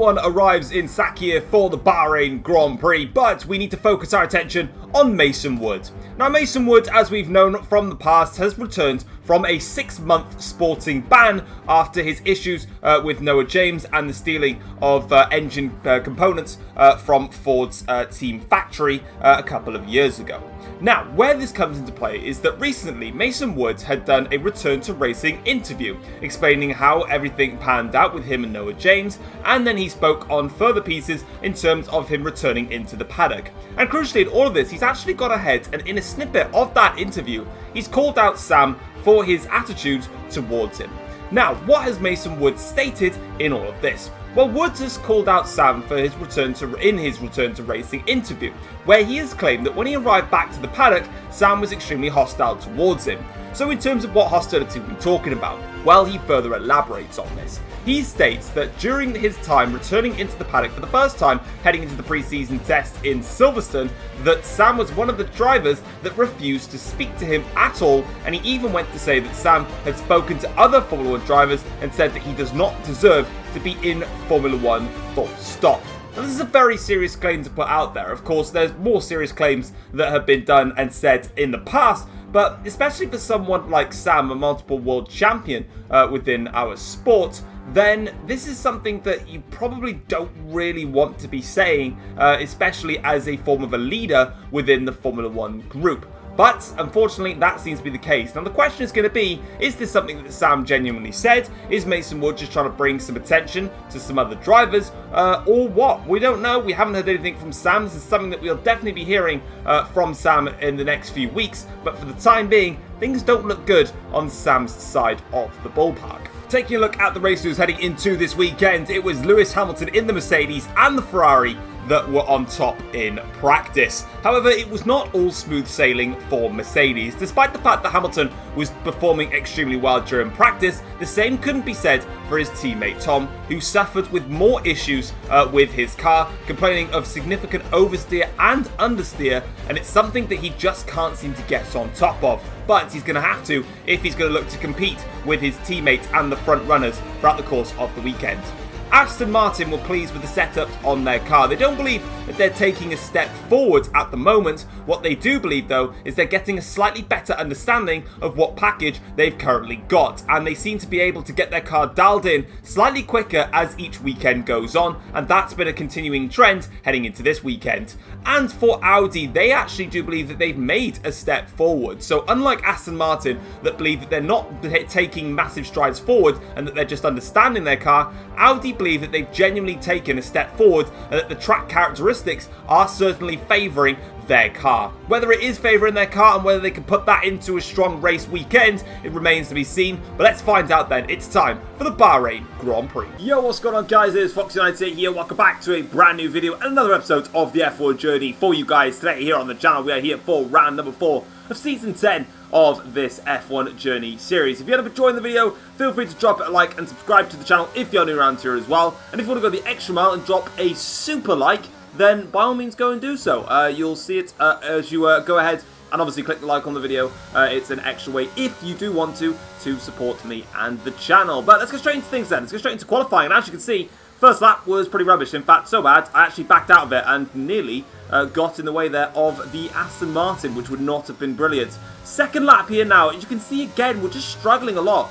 Formula 1 arrives in Sakhir for the Bahrain Grand Prix, but we need to focus our attention on Mason Wood. Now, Mason Wood, as we've known from the past, has returned from a 6-month sporting ban after his issues with Noah James and the stealing of engine components from Ford's team factory a couple of years ago. Now, where this comes into play is that recently Mason Wood had done a return to racing interview, explaining how everything panned out with him and Noah James, and then he spoke on further pieces in terms of him returning into the paddock. And crucially in all of this, he's actually gone ahead and in a snippet of that interview, he's called out Sam for his attitude towards him. Now, what has Mason Wood stated in all of this? Well, Woods has called out Sam for his return to racing interview, where he has claimed that when he arrived back to the paddock, Sam was extremely hostile towards him. So in terms of what hostility we're talking about, well, he further elaborates on this. He states that during his time returning into the paddock for the first time, heading into the pre-season test in Silverstone, that Sam was one of the drivers that refused to speak to him at all, and he even went to say that Sam had spoken to other Formula 1 drivers and said that he does not deserve to be in Formula 1 full stop. Now, this is a very serious claim to put out there. Of course, there's more serious claims that have been done and said in the past, but especially for someone like Sam, a multiple world champion within our sport, then this is something that you probably don't really want to be saying, especially as a form of a leader within the Formula 1 group. But unfortunately, that seems to be the case. Now, the question is going to be, is this something that Sam genuinely said? Is Mason Wood just trying to bring some attention to some other drivers? Or what? We don't know. We haven't heard anything from Sam. This is something that we'll definitely be hearing from Sam in the next few weeks. But for the time being, things don't look good on Sam's side of the ballpark. Taking a look at the race news heading into this weekend, it was Lewis Hamilton in the Mercedes and the Ferrari that were on top in practice. However, it was not all smooth sailing for Mercedes. Despite the fact that Hamilton was performing extremely well during practice, the same couldn't be said for his teammate Tom, who suffered with more issues with his car, complaining of significant oversteer and understeer, and it's something that he just can't seem to get on top of. But he's going to have to if he's going to look to compete with his teammates and the front runners throughout the course of the weekend. Aston Martin were pleased with the setup on their car. They don't believe that they're taking a step forward at the moment. What they do believe, though, is they're getting a slightly better understanding of what package they've currently got, and they seem to be able to get their car dialed in slightly quicker as each weekend goes on, and that's been a continuing trend heading into this weekend. And for Audi, they actually do believe that they've made a step forward. So unlike Aston Martin, that believe that they're not taking massive strides forward and that they're just understanding their car, Audi believe that they've genuinely taken a step forward and that the track characteristics are certainly favouring their car. Whether it is favouring their car and whether they can put that into a strong race weekend, it remains to be seen. But let's find out then. It's time for the Bahrain Grand Prix. Yo, what's going on, guys? It's Foxydude here. Welcome back to a brand new video and another episode of the F1 journey for you guys today here on the channel. We are here for round number 4 of season 10 of this F1 journey series. If you haven't enjoyed the video, feel free to drop it a like and subscribe to the channel if you're new around here as well. And if you want to go the extra mile and drop a super like, then by all means go and do so. You'll see it as you go ahead and obviously click the like on the video. It's an extra way, if you do want to support me and the channel. But let's go straight into things then. Let's go straight into qualifying. And as you can see, first lap was pretty rubbish. In fact, so bad, I actually backed out of it and nearly got in the way there of the Aston Martin, which would not have been brilliant. Second lap here now. As you can see again, we're just struggling a lot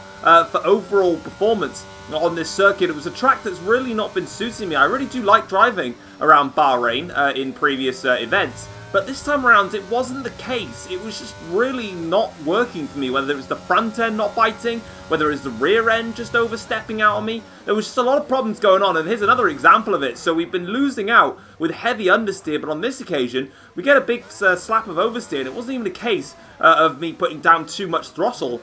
for overall performance on this circuit. It was a track that's really not been suiting me. I really do like driving around Bahrain in previous events, but this time around it wasn't the case. It was just really not working for me, whether it was the front end not biting, whether it was the rear end just overstepping out on me. There was just a lot of problems going on, and here's another example of it. So we've been losing out with heavy understeer, but on this occasion we get a big slap of oversteer, and it wasn't even a case of me putting down too much throttle.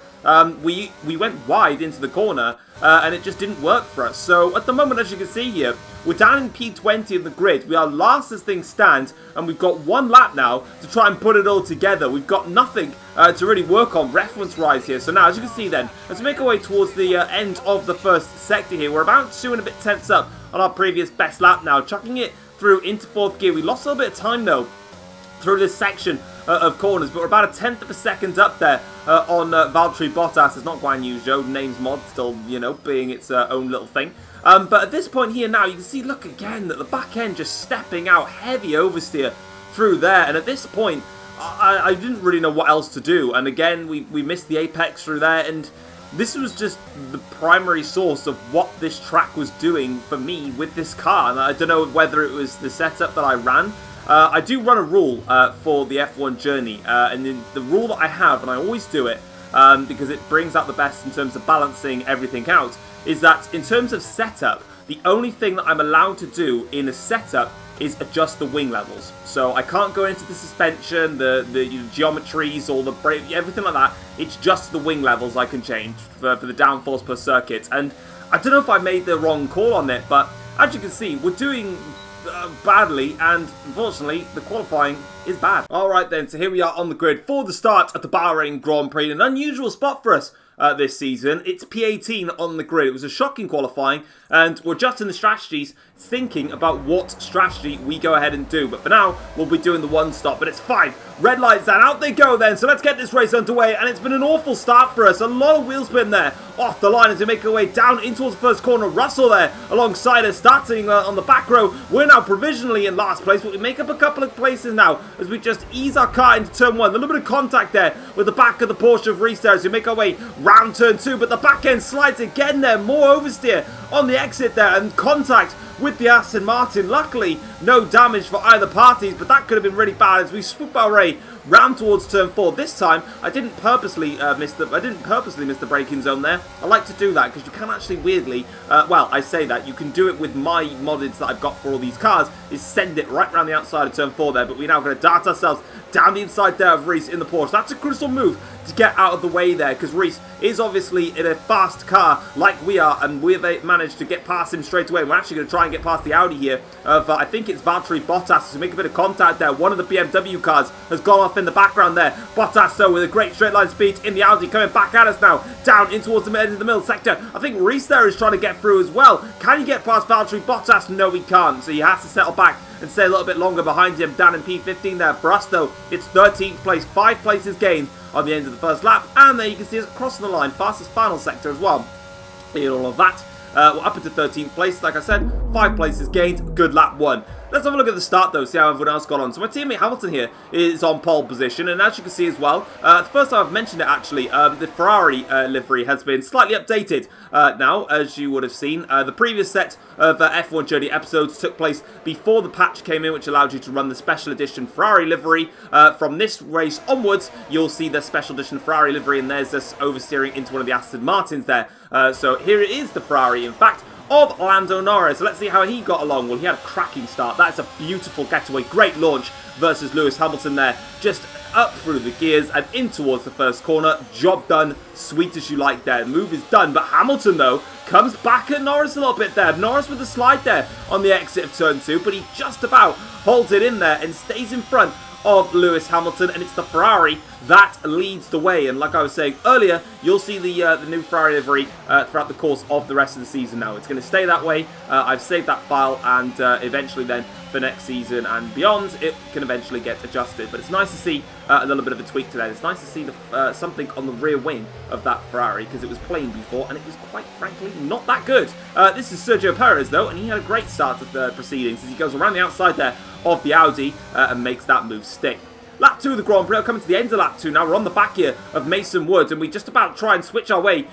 We went wide into the corner, and it just didn't work for us. So at the moment, as you can see here, we're down in P20 in the grid. We are last as things stand, and we've got one lap now to try and put it all together. We've got nothing to really work on reference-wise here. So now, as you can see then, as we make our way towards the end of the first sector here, we're about 2 and a bit tenths up on our previous best lap now, chucking it through into 4th gear. We lost a little bit of time though through this section of corners, but we're about a tenth of a second up there on Valtteri Bottas. It's not Guan Yu Zhou, name's mod, still, you know, being its own little thing. But at this point here now, you can see, look again, that the back end just stepping out, heavy oversteer through there, and at this point, I didn't really know what else to do, and again, we missed the apex through there, and this was just the primary source of what this track was doing for me with this car, and I don't know whether it was the setup that I ran. I do run a rule for the F1 journey, and the rule that I have, and I always do it, because it brings out the best in terms of balancing everything out, is that in terms of setup, the only thing that I'm allowed to do in a setup is adjust the wing levels. So I can't go into the suspension, the geometries, or the brake, everything like that. It's just the wing levels I can change for the downforce per circuit. And I don't know if I made the wrong call on it, but as you can see, we're doing badly, and unfortunately, the qualifying is bad. Alright then, so here we are on the grid for the start of the Bahrain Grand Prix. An unusual spot for us this season. It's P18 on the grid. It was a shocking qualifying, and we're adjusting the strategies, thinking about what strategy we go ahead and do. But for now, we'll be doing the one stop. But it's 5 red lights and out they go then. So let's get this race underway, and it's been an awful start for us. A lot of wheel spin there off the line as we make our way down in towards the first corner. Russell there alongside us, starting on the back row. We're now provisionally in last place, but we make up a couple of places now as we just ease our car into turn 1. A little bit of contact there with the back of the Porsche of Reese there as we make our way round turn 2, but the back end slides again there. More oversteer on the exit there, and contact with the Aston Martin. Luckily, no damage for either parties, but that could have been really bad as we swoop our way round towards turn 4. This time, I didn't purposely miss the braking zone there. I like to do that because you can actually weirdly, well, I say that you can do it with my moddeds that I've got for all these cars, is send it right around the outside of turn 4 there. But we're now going to dart ourselves down the inside there of Reese in the Porsche. That's a crucial move to get out of the way there, because Reese is obviously in a fast car like we are, and we've managed to get past him straight away. We're actually going to try and get past the Audi here of, I think it's Valtteri Bottas, to make a bit of contact there. One of the BMW cars has gone off in the background there. Bottas, so with a great straight line speed in the Audi, coming back at us now, down in towards the end of the middle sector. I think Reese there is trying to get through as well. Can he get past Valtteri Bottas? No, he can't, so he has to settle back and stay a little bit longer behind him down in P15 there. For us though, it's 13th place, 5 places gained on the end of the first lap, and there you can see us crossing the line, fastest final sector as well. In all of that, we're up into 13th place, like I said, 5 places gained, good lap 1. Let's have a look at the start though, see how everyone else got on. So my teammate Hamilton here is on pole position, and as you can see as well, the first time I've mentioned it actually, the Ferrari livery has been slightly updated now, as you would have seen. The previous set of F1 Journey episodes took place before the patch came in, which allowed you to run the special edition Ferrari livery. From this race onwards, you'll see the special edition Ferrari livery, and there's this oversteering into one of the Aston Martins there. So here it is, the Ferrari, in fact, of Lando Norris. Let's see how he got along. Well, he had a cracking start. That's a beautiful getaway. Great launch versus Lewis Hamilton there. Just up through the gears and in towards the first corner. Job done. Sweet as you like there. Move is done. But Hamilton, though, comes back at Norris a little bit there. Norris with the slide there on the exit of turn 2, but he just about holds it in there and stays in front of Lewis Hamilton, and it's the Ferrari that leads the way. And like I was saying earlier, you'll see the new Ferrari livery throughout the course of the rest of the season now. It's going to stay that way. I've saved that file, and eventually then for next season and beyond, it can eventually get adjusted. But it's nice to see a little bit of a tweak to that. It's nice to see something on the rear wing of that Ferrari, because it was plain before, and it was quite frankly not that good. This is Sergio Perez though, and he had a great start to the proceedings as he goes around the outside there of the Audi and makes that move stick. Lap 2 of the Grand Prix, we're coming to the end of lap 2 now. We're on the back here of Mason Wood, and we just about try and switch our way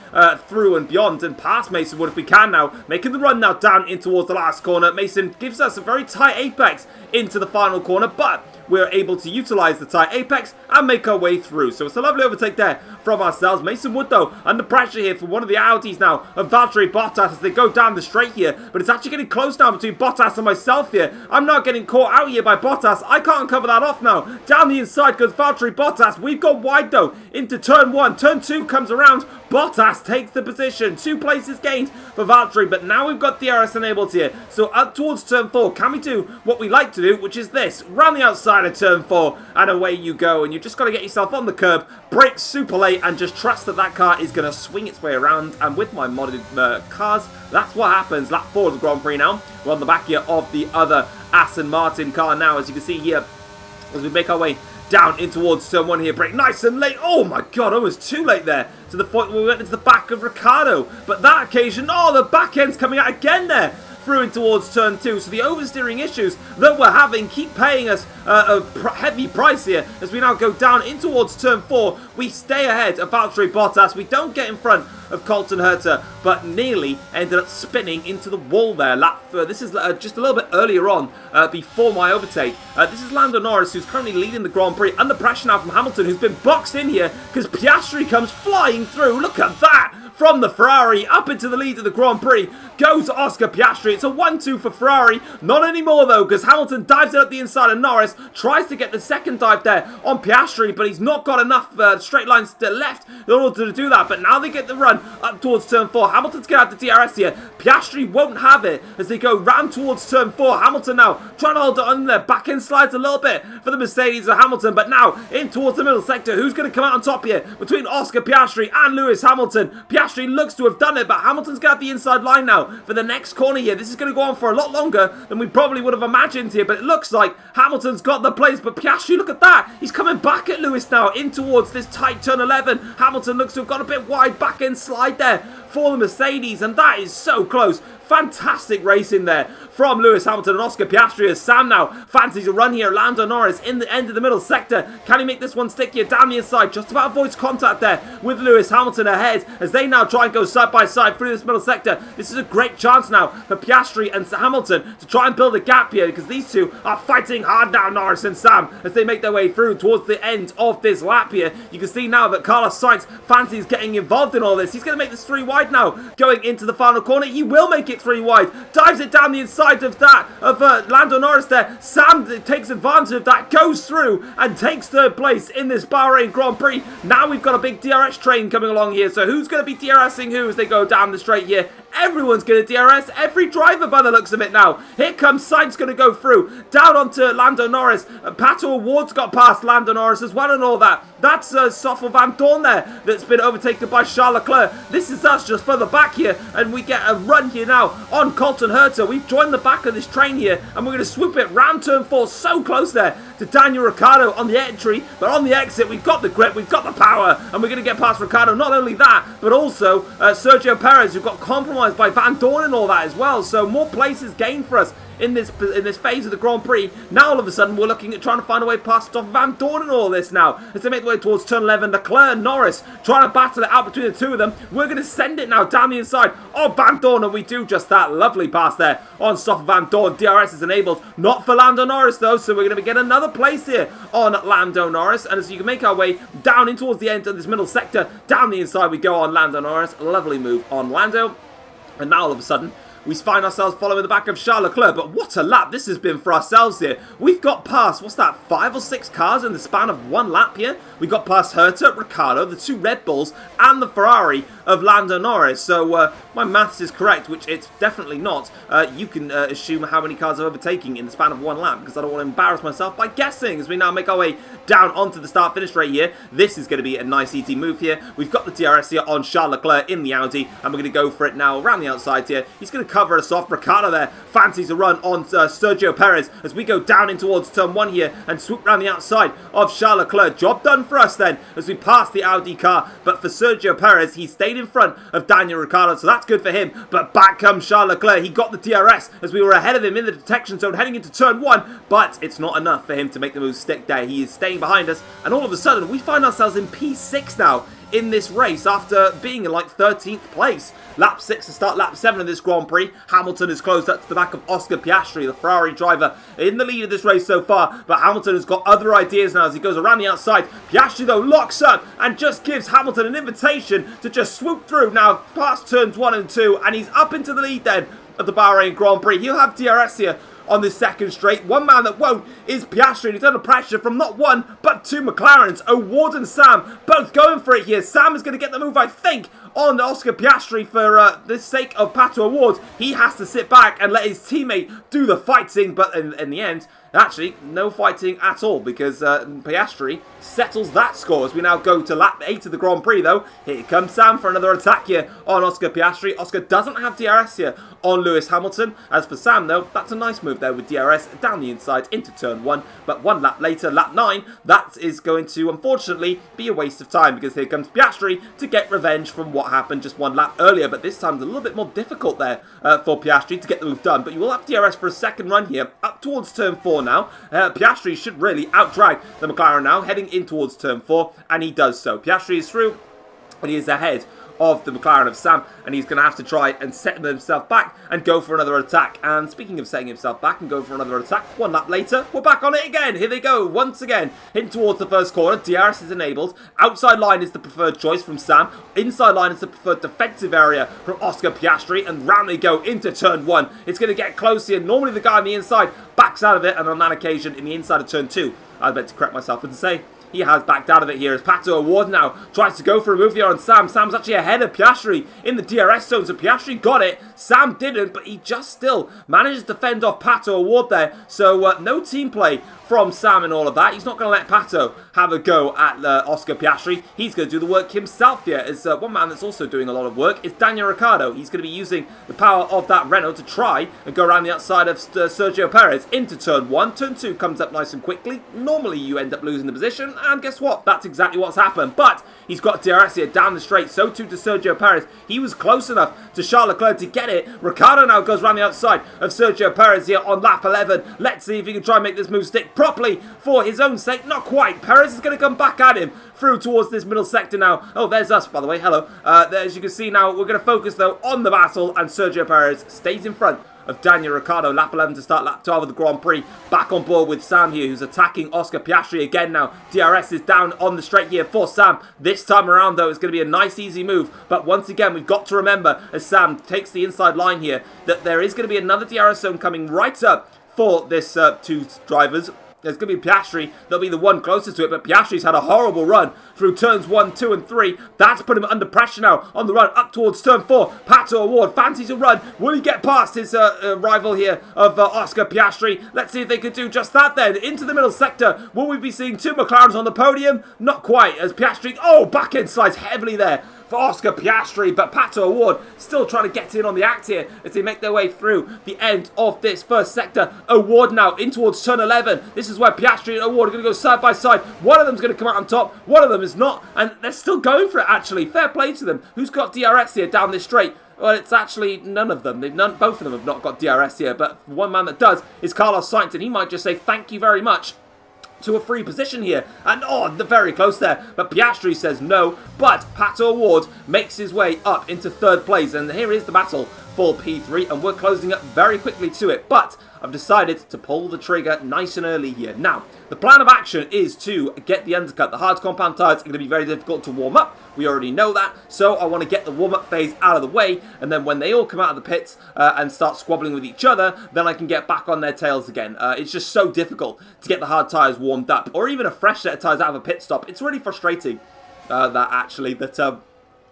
through and beyond and past Mason Wood if we can now. Making the run now down in towards the last corner. Mason gives us a very tight apex into the final corner, but we're able to utilise the tight apex and make our way through. So it's a lovely overtake there from ourselves. Mason Wood, though, under pressure here from one of the Audis now of Valtteri Bottas as they go down the straight here. But it's actually getting close now between Bottas and myself here. I'm not getting caught out here by Bottas. I can't cover that off now. Down the inside goes Valtteri Bottas. We've gone wide, though, into turn 1. Turn 2 comes around. Bottas takes the position. 2 places gained for Valtteri, but now we've got DRS enabled here. So up towards turn 4, can we do what we like to do, which is this? Round the outside of turn 4, and away you go. And you just got to get yourself on the curb, brake super late, and just trust that that car is going to swing its way around. And with my modded cars, that's what happens. Lap 4 of the Grand Prix now. We're on the back here of the other Aston Martin car now, as you can see here. as we make our way down in towards turn 1 here. Break nice and late. Oh my god, almost too late there. To the point where we went into the back of Ricciardo. But that occasion, oh, the back end's coming out again there. Through in towards turn 2. So the oversteering issues that we're having keep paying us a heavy price here. As we now go down in towards turn 4, we stay ahead of Valtteri Bottas. We don't get in front of Colton Herta, but nearly ended up spinning into the wall there. This is just a little bit earlier on, before my overtake. This is Lando Norris, who's currently leading the Grand Prix, under pressure now from Hamilton, who's been boxed in here because Piastri comes flying through. Look at that! From the Ferrari up into the lead of the Grand Prix goes Oscar Piastri. It's a 1-2 for Ferrari. Not anymore though, because Hamilton dives it up the inside of Norris, tries to get the second dive there on Piastri, but he's not got enough straight lines to the left in order to do that. But now they get the run up towards turn 4. Hamilton's going to have the DRS here. Piastri won't have it as they go round towards turn 4. Hamilton now trying to hold it on there. Back end slides a little bit for the Mercedes of Hamilton, but now in towards the middle sector. Who's going to come out on top here between Oscar Piastri and Lewis Hamilton? Piastri looks to have done it, but Hamilton's got the inside line now for the next corner here. This is going to go on for a lot longer than we probably would have imagined here, but it looks like Hamilton's got the place. But Piastri, look at that. He's coming back at Lewis now in towards this tight turn 11. Hamilton looks to have got a bit wide back end slide there for the Mercedes, and that is so close. Fantastic racing there from Lewis Hamilton and Oscar Piastri as Sam now fancies a run here. Lando Norris in the end of the middle sector. Can he make this one stick here down the inside? Just about avoids contact there with Lewis Hamilton ahead as they now try and go side by side through this middle sector. This is a great chance now for Piastri and Hamilton to try and build a gap here because these two are fighting hard now, Norris and Sam, as they make their way through towards the end of this lap here. You can see now that Carlos Sainz fancies getting involved in all this. He's going to make this 3 wide now going into the final corner. He will make it 3 wide. Dives it down the inside of that of Lando Norris there. Sam takes advantage of that, goes through and takes 3rd place in this Bahrain Grand Prix. Now we've got a big DRS train coming along here. So who's going to be DRSing who as they go down the straight here? Everyone's going to DRS every driver by the looks of it now. Here comes Sainz going to go through. Down onto Lando Norris. Pato O'Ward's got past Lando Norris as well and all that. That's Stoffel Van Dorn there that's been overtaken by Charles Leclerc. This is us just further back here and we get a run here now on Colton Herta. We've joined the back of this train here and we're going to swoop it round turn 4. So close there to Daniel Ricciardo on the entry, but on the exit we've got the grip, we've got the power, and we're going to get past Ricciardo. Not only that, but also Sergio Perez, who got compromised by Van Dorn and all that as well. So more places gained for us in this phase of the Grand Prix. Now all of a sudden we're looking at trying to find a way past Stoffel Van Dorn and all this now as they make their way towards turn 11. Leclerc and Norris trying to battle it out between the two of them. We're going to send it now down the inside of Van Dorn, and we do just that. Lovely pass there on Stoffel Van Dorn. DRS is enabled, not for Lando Norris though, so we're going to get another place here on Lando Norris. And as you can make our way down in towards the end of this middle sector, down the inside we go on Lando Norris. Lovely move on Lando. And now all of a sudden we find ourselves following the back of Charles Leclerc, but what a lap this has been for ourselves here. We've got past, what's that, 5 or 6 cars in the span of 1 lap here. We got past Herta, Ricciardo, the 2 Red Bulls, and the Ferrari of Lando Norris. So my maths is correct, which it's definitely not. You can assume how many cars are overtaking in the span of 1 lap, because I don't want to embarrass myself by guessing as we now make our way down onto the start-finish straight here. This is going to be a nice easy move here. We've got the DRS here on Charles Leclerc in the Audi, and we're going to go for it now around the outside here. He's going to cover us off. Ricciardo there fancies a run on Sergio Perez as we go down in towards turn 1 here and swoop around the outside of Charles Leclerc. Job done for us then as we pass the Audi car, but for Sergio Perez, he stayed in front of Daniel Ricciardo, so that's good for him. But back comes Charles Leclerc. He got the DRS as we were ahead of him in the detection zone heading into turn 1, but it's not enough for him to make the move stick there. He is staying behind us, and all of a sudden we find ourselves in P6 now in this race after being in like 13th place. Lap 6 to start lap 7 of this Grand Prix. Hamilton is closed up to the back of Oscar Piastri, the Ferrari driver, in the lead of this race so far. But Hamilton has got other ideas now as he goes around the outside. Piastri though locks up and just gives Hamilton an invitation to just swoop through now past turns 1 and 2. And he's up into the lead then of the Bahrain Grand Prix. He'll have DRS here on this second straight. One man that won't is Piastri, and he's under pressure from not 1 but 2 McLarens. O'Ward and Sam both going for it here. Sam is going to get the move, I think, on Oscar Piastri for the sake of Pato O'Ward. He has to sit back and let his teammate do the fighting, but in the end, Actually, no fighting at all because Piastri settles that score as we now go to lap 8 of the Grand Prix though. Here comes Sam for another attack here on Oscar Piastri. Oscar doesn't have DRS here on Lewis Hamilton. As for Sam though, that's a nice move there with DRS down the inside into turn 1. But one lap later, lap 9, that is going to unfortunately be a waste of time because here comes Piastri to get revenge from what happened just one lap earlier. But this time it's a little bit more difficult there for Piastri to get the move done. But you will have DRS for a second run here up towards turn 4 now. Piastri should really outdrag the McLaren now, heading in towards turn 4, and he does so. Piastri is through, and he is ahead of the McLaren of Sam, and he's going to have to try and set himself back and go for another attack. And speaking of setting himself back and go for another attack, one lap later, we're back on it again. Here they go, once again, heading towards the first corner. DRS is enabled. Outside line is the preferred choice from Sam. Inside line is the preferred defensive area from Oscar Piastri, and round they go into turn 1. It's going to get close here. Normally the guy on the inside backs out of it, and on that occasion, in the inside of turn 2, I was meant to correct myself and say, he has backed out of it here as Pato O'Ward now tries to go for a move here on Sam. Sam's actually ahead of Piastri in the DRS zone, so Piastri got it. Sam didn't, but he just still manages to fend off Pato O'Ward there. So no team play from Sam and all of that. He's not going to let Pato have a go at Oscar Piastri. He's going to do the work himself here. As one man that's also doing a lot of work is Daniel Ricciardo. He's going to be using the power of that Renault to try and go around the outside of Sergio Perez into turn 1. Turn 2 comes up nice and quickly. Normally you end up losing the position, and guess what? That's exactly what's happened. But he's got DRS here down the straight. So too to Sergio Perez. He was close enough to Charles Leclerc to get it. Ricciardo now goes around the outside of Sergio Perez here on lap 11. Let's see if he can try and make this move stick properly for his own sake. Not quite. Perez is going to come back at him through towards this middle sector now. Oh, there's us, by the way. Hello. As you can see now, we're going to focus, though, on the battle, and Sergio Perez stays in front of Daniel Ricciardo. Lap 11 to start lap 12 of the Grand Prix. Back on board with Sam here, who's attacking Oscar Piastri again now. DRS is down on the straight here for Sam. This time around, though, it's going to be a nice, easy move. But once again, we've got to remember, as Sam takes the inside line here, that there is going to be another DRS zone coming right up for this two drivers. There's going to be Piastri. They'll be the one closest to it, but Piastri's had a horrible run through turns 1, 2, and 3. That's put him under pressure now on the run up towards turn 4. Pato O'Ward fancies a run. Will he get past his rival here of Oscar Piastri? Let's see if they could do just that then. Into the middle sector. Will we be seeing two McLarens on the podium? Not quite, as Piastri, back end slides heavily there for Oscar Piastri, but Pato O'Ward still trying to get in on the act here as they make their way through the end of this first sector. O'Ward now in towards turn 11. This is where Piastri and O'Ward are going to go side by side. One of them's going to come out on top, one of them is not, and they're still going for it actually. Fair play to them. Who's got DRS here down this straight? Well, it's actually none of them. Both of them have not got DRS here, but one man that does is Carlos Sainz, and he might just say thank you very much to a free position here, and they're very close there, but Piastri says no, but Pato O'Ward makes his way up into third place, and here is the battle for P3, and we're closing up very quickly to it, but I've decided to pull the trigger nice and early here. Now, the plan of action is to get the undercut. The hard compound tyres are going to be very difficult to warm up. We already know that, so I want to get the warm-up phase out of the way, and then when they all come out of the pits and start squabbling with each other, then I can get back on their tails again. It's just so difficult to get the hard tyres warmed up, or even a fresh set of tyres out of a pit stop. It's really frustrating that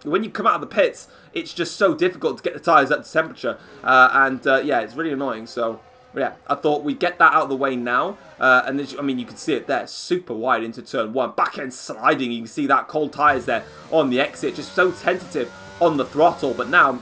when you come out of the pits, it's just so difficult to get the tyres up to temperature, yeah, it's really annoying, so yeah, I thought we'd get that out of the way now. And I mean, you can see it there, super wide into turn 1. Back end sliding, you can see that cold tyres there on the exit, just so tentative on the throttle. But now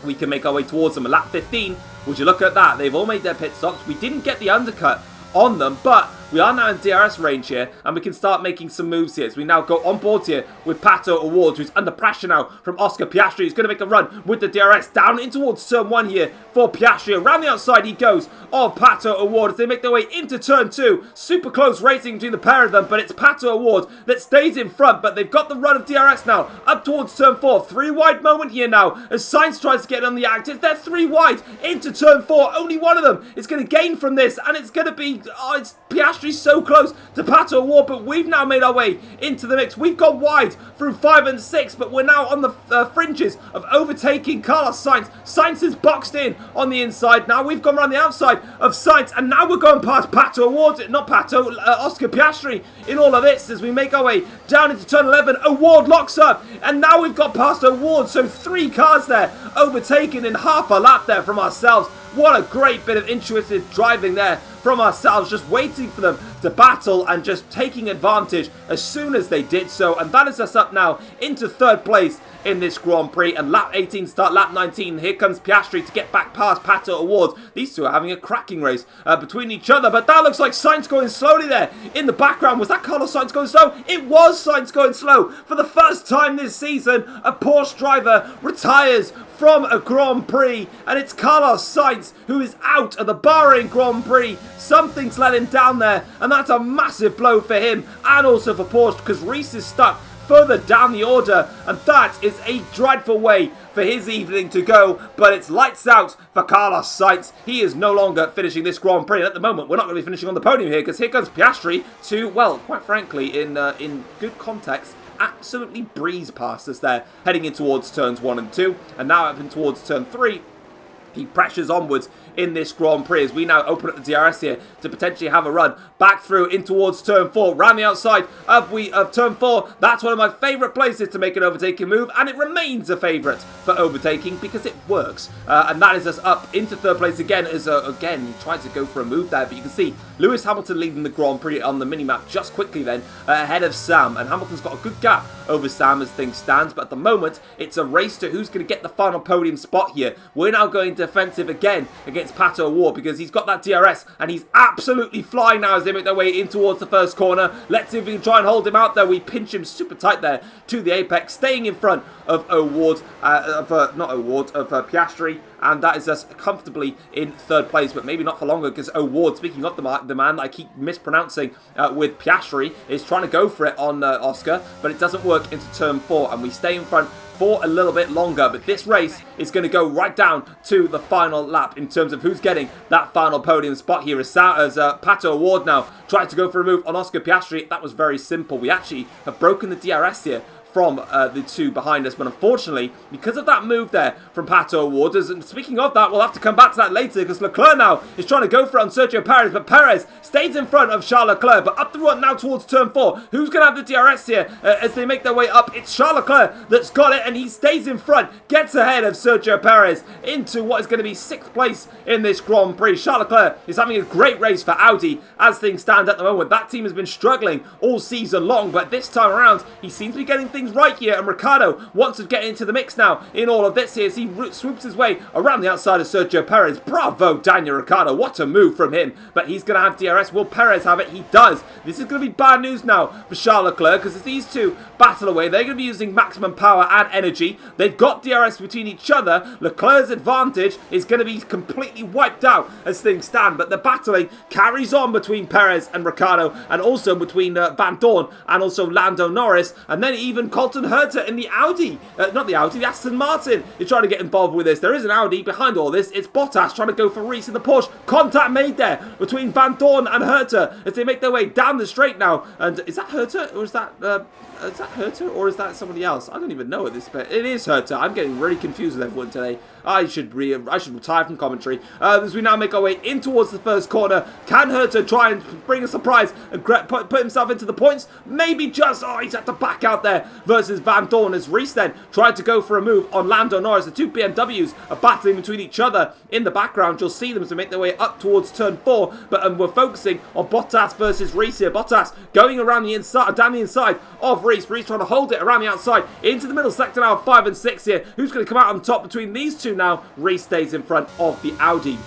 we can make our way towards them. At lap 15, would you look at that? They've all made their pit stops. We didn't get the undercut on them, but we are now in DRS range here, and we can start making some moves here. So we now go on board here with Pato O'Ward, who's under pressure now from Oscar Piastri. He's going to make a run with the DRS down in towards turn 1 here for Piastri. Around the outside he goes of Pato O'Ward as they make their way into turn 2. Super close racing between the pair of them, but it's Pato O'Ward that stays in front, but they've got the run of DRS now up towards turn 4. 3 wide moment here now as Sainz tries to get on the act. They're 3 wide into turn 4. Only one of them is going to gain from this, and it's going to be, it's Piastri's so close to Pato O'Ward, but we've now made our way into the mix. We've gone wide through 5 and 6, but we're now on the fringes of overtaking Carlos Sainz. Sainz is boxed in on the inside. Now we've gone around the outside of Sainz, and now we're going past Pato O'Ward, not Pato, Oscar Piastri in all of this as we make our way down into turn 11. O'Ward locks up, and now we've got past O'Ward, so 3 cars there overtaken in half a lap there from ourselves. What a great bit of intuitive driving there from ourselves, just waiting for them to battle and just taking advantage as soon as they did so. And that is us up now into 3rd place in this Grand Prix, and lap 18 start lap 19. Here comes Piastri to get back past Pato O'Ward. These two are having a cracking race between each other, but that looks like Sainz going slowly there in the background. Was that Carlos Sainz going slow? It was Sainz going slow. For the first time this season, a Porsche driver retires from a Grand Prix, and it's Carlos Sainz who is out of the Bahrain Grand Prix. Something's let him down there, and that's a massive blow for him and also for Porsche, because Reese is stuck further down the order, and that is a dreadful way for his evening to go. But it's lights out for Carlos Sainz. He is no longer finishing this Grand Prix, and at the moment we're not going to be finishing on the podium here, because here comes Piastri to, well, quite frankly, in good context, absolutely breeze past us there, heading in towards turns 1 and 2, and now up in towards turn 3. He pressures onwards in this Grand Prix as we now open up the DRS here to potentially have a run back through in towards turn 4, round the outside of turn 4. That's one of my favourite places to make an overtaking move, and it remains a favourite for overtaking because it works. And that is us up into 3rd place again, as again he tried to go for a move there, but you can see Lewis Hamilton leading the Grand Prix on the minimap just quickly then ahead of Sam, and Hamilton's got a good gap over Sam as things stand, but at the moment it's a race to who's going to get the final podium spot here. We're now going defensive again against Pato O'Ward because he's got that DRS and he's absolutely flying now as they make their way in towards the first corner. Let's see if we can try and hold him out there. We pinch him super tight there to the apex, staying in front of Piastri, and that is us comfortably in 3rd place, but maybe not for longer, because O'Ward, speaking of the man that I keep mispronouncing with Piastri, is trying to go for it on Oscar, but it doesn't work into turn 4, and we stay in front for a little bit longer. But this race is going to go right down to the final lap in terms of who's getting that final podium spot here, as Pato O'Ward now tries to go for a move on Oscar Piastri. That was very simple. We actually have broken the DRS here from the two behind us, but unfortunately, because of that move there from Pato O'Ward, and speaking of that, we'll have to come back to that later, because Leclerc now is trying to go for it on Sergio Perez, but Perez stays in front of Charles Leclerc. But up the run now towards turn 4, who's going to have the DRS here as they make their way up? It's Charles Leclerc that's got it, and he stays in front, gets ahead of Sergio Perez into what is going to be 6th place in this Grand Prix. Charles Leclerc is having a great race for Audi as things stand at the moment. That team has been struggling all season long, but this time around he seems to be getting things right here, and Ricciardo wants to get into the mix now in all of this here as he swoops his way around the outside of Sergio Perez. Bravo, Daniel Ricciardo, what a move from him. But he's going to have DRS. Will Perez have it? He does. This is going to be bad news now for Charles Leclerc, because as these two battle away, they're going to be using maximum power and energy. They've got DRS between each other. Leclerc's advantage is going to be completely wiped out as things stand, but the battling carries on between Perez and Ricciardo, and also between Van Dorn and also Lando Norris, and then even Colton Herta in the Audi, the Aston Martin is trying to get involved with this. There is an Audi behind all this. It's Bottas trying to go for Reese in the Porsche. Contact made there between Van Dorn and Herta as they make their way down the straight now. And is that Herta, or is that Herta, or is that somebody else? I don't even know at this point. It is Herta. I'm getting really confused with everyone today. I should retire from commentary. As we now make our way in towards the first corner, can Herta try and bring a surprise and put himself into the points? Maybe just. Oh, he's had to back out there versus Van Dorn as Reese then tried to go for a move on Lando Norris. The two BMWs are battling between each other in the background. You'll see them as they make their way up towards turn 4, but we're focusing on Bottas versus Reese here. Bottas going around the inside, down the inside of Reese. Reese trying to hold it around the outside into the middle sector now of 5 and 6 here. Who's going to come out on top between these two now? Reese stays in front of the Audi.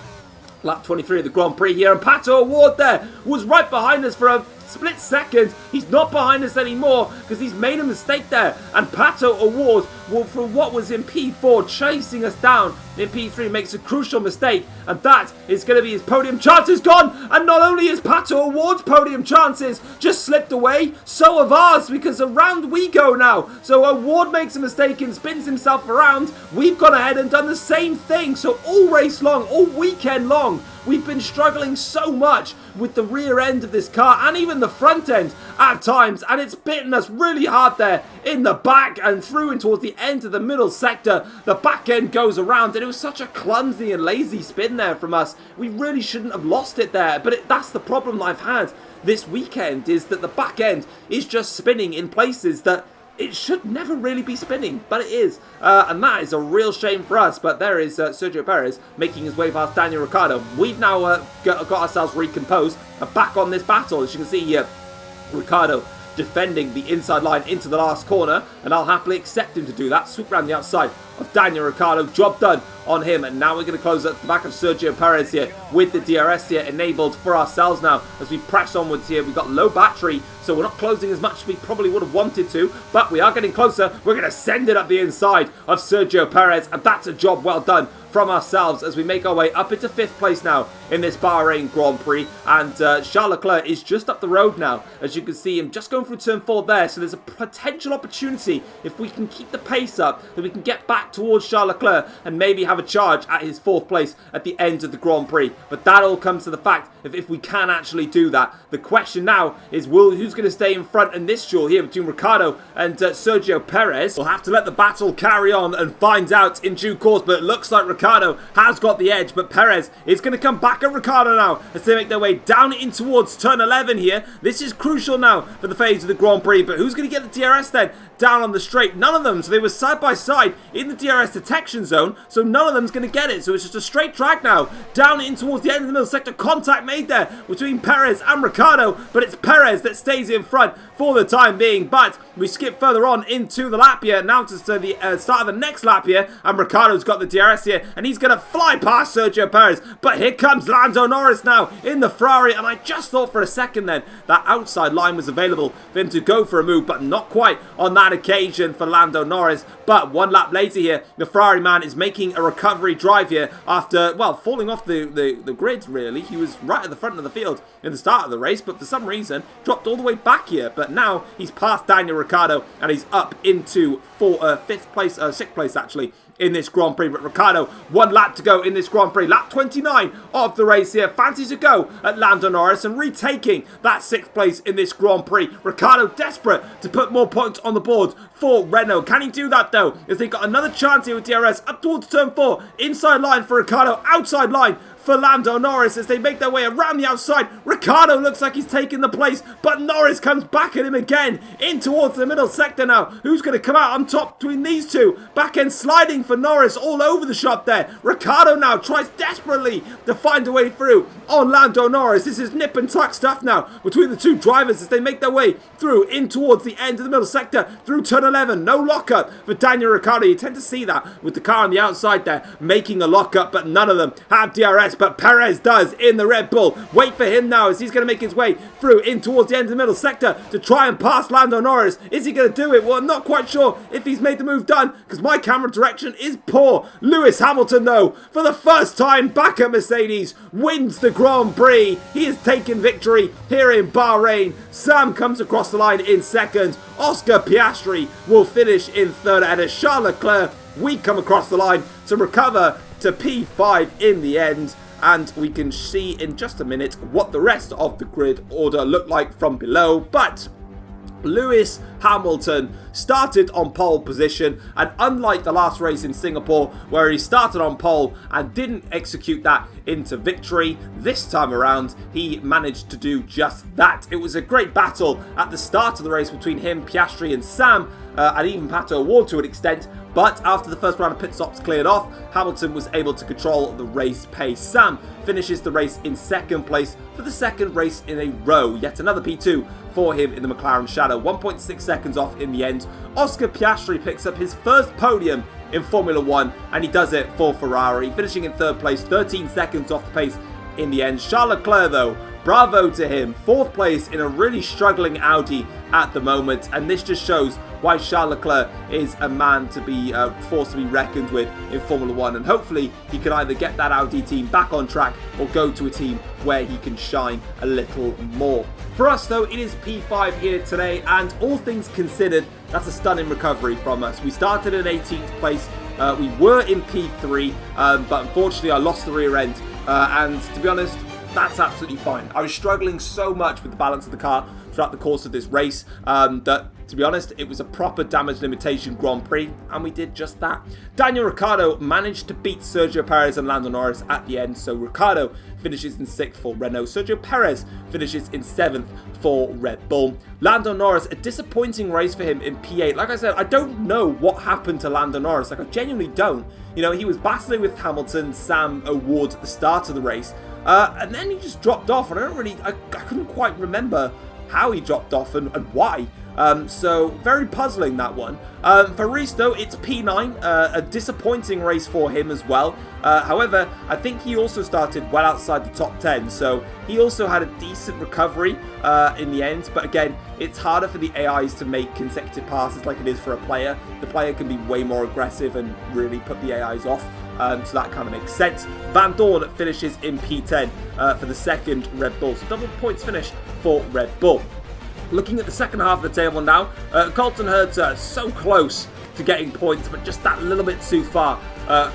Lap 23 of the Grand Prix here, and Pato O'Ward there was right behind us for a split second. He's not behind us anymore because he's made a mistake there, and Pato O'Ward, for what was in P4 chasing us down in P3, makes a crucial mistake, and that is going to be his podium chances gone. And not only is Pato O'Ward's podium chances just slipped away, so have ours, because around we go now. So O'Ward makes a mistake and spins himself around. We've gone ahead and done the same thing. So all race long, all weekend long, we've been struggling so much with the rear end of this car and even the front end at times, and it's bitten us really hard there in the back and through and towards the end of the middle sector. The back end goes around, and it was such a clumsy and lazy spin there from us. We really shouldn't have lost it there, but that's the problem I've had this weekend, is that the back end is just spinning in places that it should never really be spinning, but it is. And that is a real shame for us. But there is Sergio Perez making his way past Daniel Ricciardo. We've now got ourselves recomposed and back on this battle. As you can see here, Ricciardo defending the inside line into the last corner, and I'll happily accept him to do that. Swoop around the outside of Daniel Ricciardo, job done on him, and now we're going to close up the back of Sergio Perez here with the DRS here enabled for ourselves now as we press onwards here. We've got low battery, so we're not closing as much as we probably would have wanted to, but we are getting closer. We're going to send it up the inside of Sergio Perez, and that's a job well done from ourselves as we make our way up into 5th place now in this Bahrain Grand Prix. And Charles Leclerc is just up the road now, as you can see him just going through turn 4 there. So there's a potential opportunity, if we can keep the pace up, that we can get back towards Charles Leclerc and maybe have a charge at his 4th place at the end of the Grand Prix. But that all comes to the fact of if we can actually do that. The question now is who's going to stay in front in this duel here between Ricciardo and Sergio Perez. We'll have to let the battle carry on and find out in due course, but it looks like Ricciardo has got the edge, but Perez is going to come back at Ricciardo now as they make their way down in towards turn 11 here. This is crucial now for the phase of the Grand Prix, but who's going to get the DRS then? Down on the straight, none of them, so they were side by side in the DRS detection zone, so none of them's going to get it, so it's just a straight track now, down in towards the end of the middle sector. Contact made there between Perez and Ricciardo, but it's Perez that stays in front for the time being. But we skip further on into the lap here, now to the start of the next lap here, and Ricciardo's got the DRS here, and he's going to fly past Sergio Perez, but here comes Lando Norris now in the Ferrari, and I just thought for a second then that outside line was available for him to go for a move, but not quite on that occasion for Lando Norris. But one lap later here, the Ferrari man is making a recovery drive here after, well, falling off the grid, really. He was right at the front of the field in the start of the race, but for some reason dropped all the way back here. But now he's past Daniel Ricciardo and he's up into 6th place actually in this Grand Prix. But Ricciardo, 1 lap to go in this Grand Prix. Lap 29 of the race here. Fancies a go at Lando Norris and retaking that 6th place in this Grand Prix. Ricciardo desperate to put more points on the board for Renault. Can he do that though? As they got another chance here with DRS up towards turn 4. Inside line for Ricciardo, outside line for Lando Norris as they make their way around the outside. Ricciardo looks like he's taking the place, but Norris comes back at him again in towards the middle sector now. Who's going to come out on top between these two? Back end sliding for Norris all over the shop there. Ricciardo now tries desperately to find a way through on Lando Norris. This is nip and tuck stuff now between the two drivers as they make their way through in towards the end of the middle sector through turn 11. No lockup for Daniel Ricciardo. You tend to see that with the car on the outside there making a lockup, but none of them have DRS. But Perez does in the Red Bull. Wait for him now as he's going to make his way through in towards the end of the middle sector to try and pass Lando Norris. Is he going to do it? Well, I'm not quite sure if he's made the move done because my camera direction is poor. Lewis Hamilton, though, for the first time back at Mercedes, wins the Grand Prix. He has taken victory here in Bahrain. Sam comes across the line in 2nd. Oscar Piastri will finish in 3rd. And as Charles Leclerc, we come across the line to recover to P5 in the end. And we can see in just a minute what the rest of the grid order looked like from below. But Lewis Hamilton started on pole position, and unlike the last race in Singapore where he started on pole and didn't execute that into victory, this time around he managed to do just that. It was a great battle at the start of the race between him, Piastri and Sam, and even Pato O'Ward to an extent. But after the first round of pit stops cleared off, Hamilton was able to control the race pace. Sam finishes the race in 2nd place for the 2nd race in a row. Yet another P2 for him in the McLaren shadow. 1.6 seconds off in the end. Oscar Piastri picks up his first podium in Formula 1, and he does it for Ferrari, finishing in 3rd place, 13 seconds off the pace in the end. Charles Leclerc, though, bravo to him. 4th place in a really struggling Audi at the moment, and this just shows why Charles Leclerc is a man to be forced to be reckoned with in Formula 1, and hopefully he can either get that Audi team back on track or go to a team where he can shine a little more. For us though, it is P5 here today, and all things considered, that's a stunning recovery from us. We started in 18th place, we were in P3, but unfortunately I lost the rear end, and to be honest, that's absolutely fine. I was struggling so much with the balance of the car throughout the course of this race that To be honest, it was a proper damage limitation Grand Prix, and we did just that. Daniel Ricciardo managed to beat Sergio Perez and Lando Norris at the end, so Ricciardo finishes in 6th for Renault. Sergio Perez finishes in 7th for Red Bull. Lando Norris, a disappointing race for him in P8. Like I said, I don't know what happened to Lando Norris. Like, I genuinely don't. You know, he was battling with Hamilton, Sam O'Ward at the start of the race, and then he just dropped off, and I couldn't quite remember how he dropped off and why. So very puzzling, that one. For Reese though, it's P9, a disappointing race for him as well. However, I think he also started well outside the top 10, so he also had a decent recovery in the end. But again, it's harder for the AIs to make consecutive passes like it is for a player. The player can be way more aggressive and really put the AIs off. So that kind of makes sense. Van Dorn finishes in P10 for the second Red Bull. So double points finish for Red Bull. Looking at the second half of the table now, Colton Herta so close to getting points, but just that little bit too far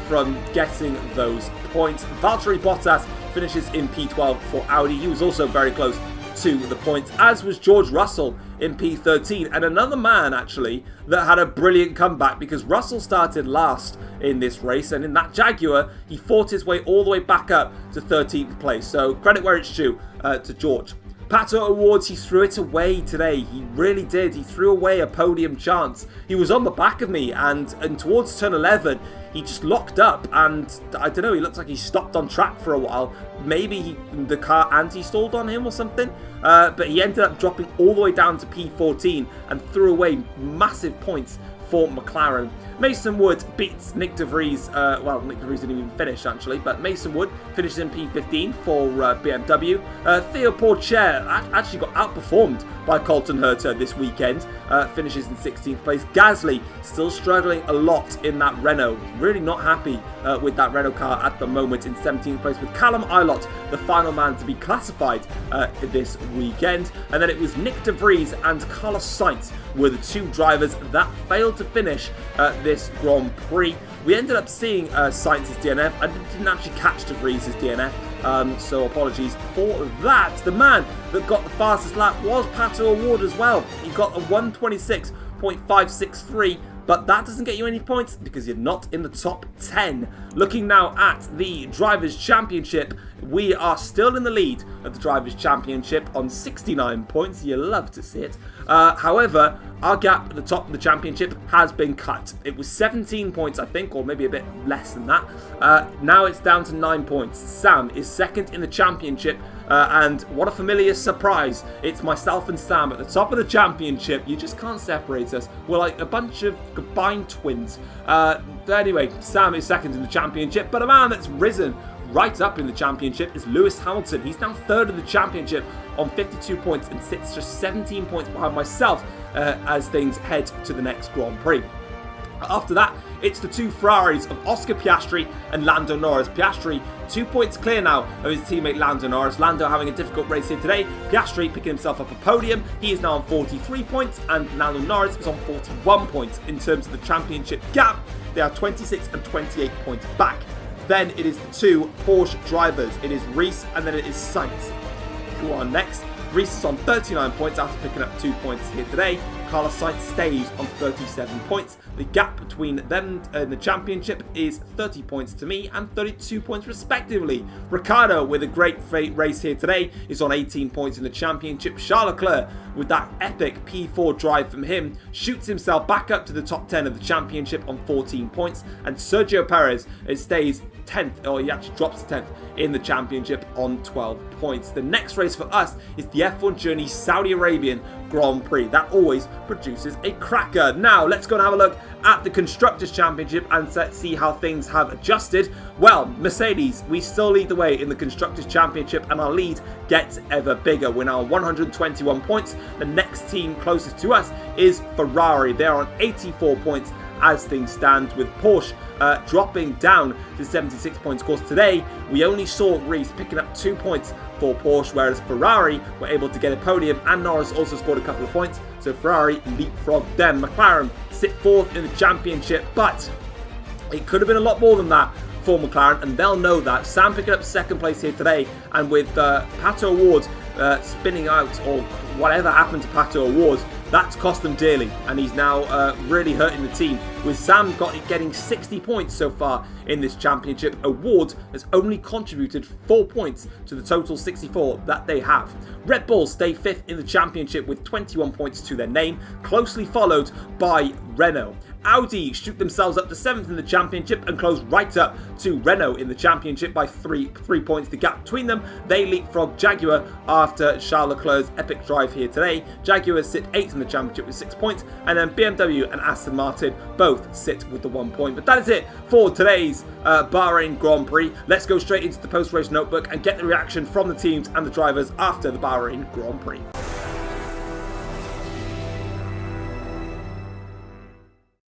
from getting those points. Valtteri Bottas finishes in P12 for Audi. He was also very close to the points, as was George Russell in P13. And another man, actually, that had a brilliant comeback, because Russell started last in this race, and in that Jaguar, he fought his way all the way back up to 13th place. So credit where it's due to George. Pato Awards, he threw it away today. He really did. He threw away a podium chance. He was on the back of me, and towards turn 11, he just locked up, and I don't know, he looked like he stopped on track for a while. Maybe the car anti-stalled on him or something, but he ended up dropping all the way down to P14 and threw away massive points for McLaren. Mason Wood beats Nick De Vries. Well, Nick De Vries didn't even finish, actually, but Mason Wood finishes in P15 for BMW. Theo Pourchaire actually got outperformed by Colton Herta this weekend, finishes in 16th place. Gasly still struggling a lot in that Renault. Really not happy with that Renault car at the moment, in 17th place, with Callum Ilott, the final man to be classified this weekend. And then it was Nick De Vries and Carlos Sainz were the two drivers that failed to finish this Grand Prix. We ended up seeing Sainz's DNF. I didn't actually catch De Vries' DNF, so apologies for that. The man that got the fastest lap was Pato O'Ward as well. He got a 1:26.563, but that doesn't get you any points because you're not in the top 10. Looking now at the Drivers' Championship, we are still in the lead of the Drivers' Championship on 69 points. You love to see it. However, our gap at the top of the championship has been cut. It was 17 points, I think, or maybe a bit less than that. Now it's down to 9 points. Sam is second in the championship, and what a familiar surprise. It's myself and Sam at the top of the championship. You just can't separate us. We're like a bunch of combined twins. Anyway, Sam is second in the championship, but a man that's risen right up in the championship is Lewis Hamilton. He's now third in the championship on 52 points and sits just 17 points behind myself as things head to the next Grand Prix. After that, it's the two Ferraris of Oscar Piastri and Lando Norris. Piastri 2 points clear now of his teammate Lando Norris. Lando having a difficult race here today. Piastri picking himself up a podium. He is now on 43 points, and Lando Norris is on 41 points. In terms of the championship gap, they are 26 and 28 points back. Then it is the two Porsche drivers. It is Reese and then it is Sainz who are next. Reese is on 39 points after picking up 2 points here today. Carlos Sainz stays on 37 points. The gap between them in the championship is 30 points to me and 32 points respectively. Ricciardo, with a great race here today, is on 18 points in the championship. Charles Leclerc, with that epic P4 drive from him, shoots himself back up to the top 10 of the championship on 14 points. And Sergio Perez stays 10th, or he actually drops to 10th in the championship on 12 points. The next race for us is the F1 Journey Saudi Arabian Grand Prix. That always produces a cracker. Now, let's go and have a look at the Constructors' Championship and see how things have adjusted. Well, Mercedes, we still lead the way in the Constructors' Championship, and our lead gets ever bigger. We're now on 121 points. The next team closest to us is Ferrari. They're on 84 points as things stand, with Porsche dropping down to 76 points. Of course, today we only saw Reese picking up 2 points for Porsche, whereas Ferrari were able to get a podium, and Norris also scored a couple of points, so Ferrari leapfrogged them. McLaren sit fourth in the championship, but it could have been a lot more than that for McLaren, and they'll know that. Sam picking up second place here today, and with Pato O'Ward spinning out, or whatever happened to Pato O'Ward, That's cost them dearly, and he's now really hurting the team, with Sam getting 60 points so far in this championship. Award has only contributed 4 points to the total 64 that they have. Red Bull stay 5th in the championship with 21 points to their name, closely followed by Renault. Audi shoot themselves up to 7th in the championship and close right up to Renault in the championship by 3 points. The gap between them, they leapfrog Jaguar after Charles Leclerc's epic drive here today. Jaguar sit 8th in the championship with 6 points, and then BMW and Aston Martin both sit with the 1 point. But that is it for today's Bahrain Grand Prix. Let's go straight into the post-race notebook and get the reaction from the teams and the drivers after the Bahrain Grand Prix.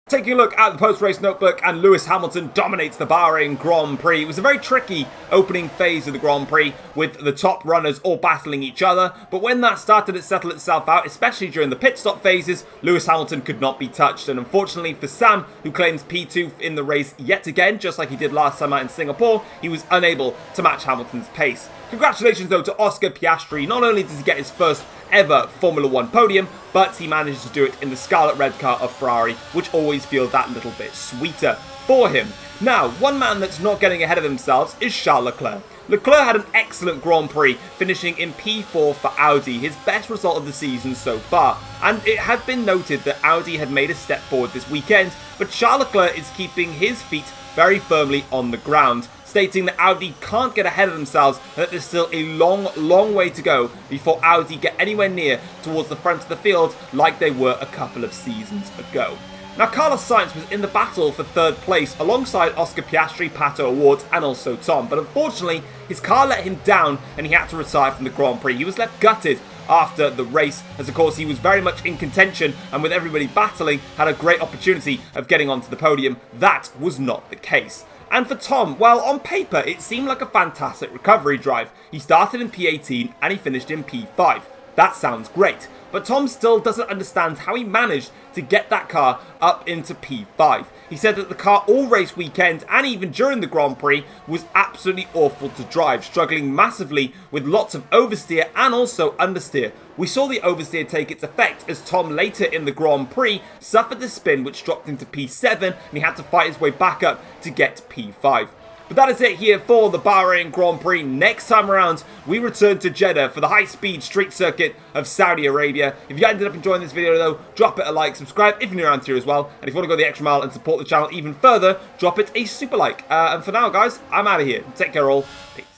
Taking a look at the post-race notebook, and Lewis Hamilton dominates the Bahrain Grand Prix. It was a very tricky opening phase of the Grand Prix with the top runners all battling each other, but when that started to settle itself out, especially during the pit stop phases, Lewis Hamilton could not be touched. And unfortunately for Sam, who claims P2 in the race yet again, just like he did last time out in Singapore, he was unable to match Hamilton's pace. Congratulations though to Oscar Piastri. Not only does he get his first ever Formula 1 podium, but he manages to do it in the Scarlet Red car of Ferrari, which always feels that little bit sweeter for him. Now, one man that's not getting ahead of themselves is Charles Leclerc. Leclerc had an excellent Grand Prix, finishing in P4 for Audi, his best result of the season so far. And it had been noted that Audi had made a step forward this weekend, but Charles Leclerc is keeping his feet very firmly on the ground, stating that Audi can't get ahead of themselves and that there's still a long way to go before Audi get anywhere near towards the front of the field like they were a couple of seasons ago. Now, Carlos Sainz was in the battle for 3rd place alongside Oscar Piastri, Pato O'Ward and also Tom, but unfortunately his car let him down and he had to retire from the Grand Prix. He was left gutted after the race, as of course he was very much in contention and with everybody battling had a great opportunity of getting onto the podium. That was not the case. And for Tom, well, on paper it seemed like a fantastic recovery drive. He started in P18 and he finished in P5. That sounds great, but Tom still doesn't understand how he managed to get that car up into P5. He said that the car all race weekend and even during the Grand Prix was absolutely awful to drive, struggling massively with lots of oversteer and also understeer. We saw the oversteer take its effect as Tom later in the Grand Prix suffered the spin which dropped him to P7 and he had to fight his way back up to get P5. But that is it here for the Bahrain Grand Prix. Next time around, we return to Jeddah for the high-speed street circuit of Saudi Arabia. If you ended up enjoying this video though, drop it a like, subscribe if you're new around here as well. And if you want to go the extra mile and support the channel even further, drop it a super like. And for now guys, I'm out of here. Take care all. Peace.